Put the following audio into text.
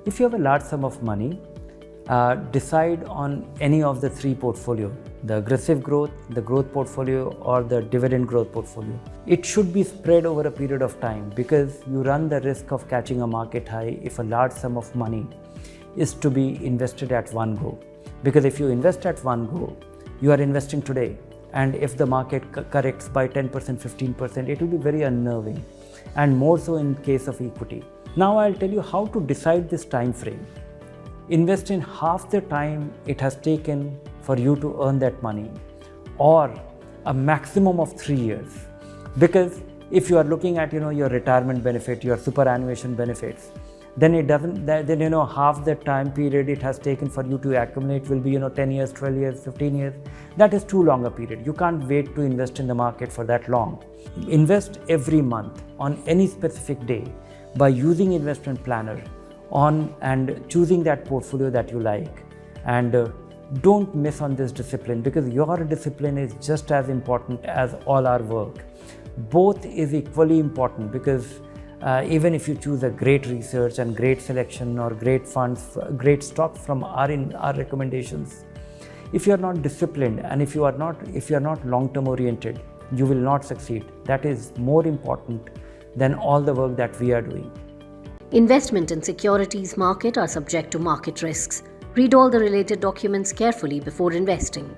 If you have a large sum of money, decide on any of the three portfolio, the aggressive growth, the growth portfolio, or the dividend growth portfolio. It should be spread over a period of time because you run the risk of catching a market high if a large sum of money is to be invested at one go. Because if you invest at one go, you are investing today, and if the market corrects by 10%, 15%, it will be very unnerving, and more so in case of equity. Now I'll tell you how to decide this time frame. Invest in half the time it has taken for you to earn that money, or a maximum of 3 years. Because if you are looking at your retirement benefit, your superannuation benefits, then it doesn't, then half the time period it has taken for you to accumulate will be 10 years, 12 years, 15 years. That is too long a period. You can't wait to invest in the market for that long. Invest every month on any specific day by using investment planner and choosing that portfolio that you like. And don't miss on this discipline, because your discipline is just as important as all our work. Both is equally important, because even if you choose a great research and great selection or great funds, great stocks from our recommendations, if you are not disciplined and if you are not long-term oriented, you will not succeed. That is more important than all the work that we are doing. Investment in securities market are subject to market risks. Read all the related documents carefully before investing.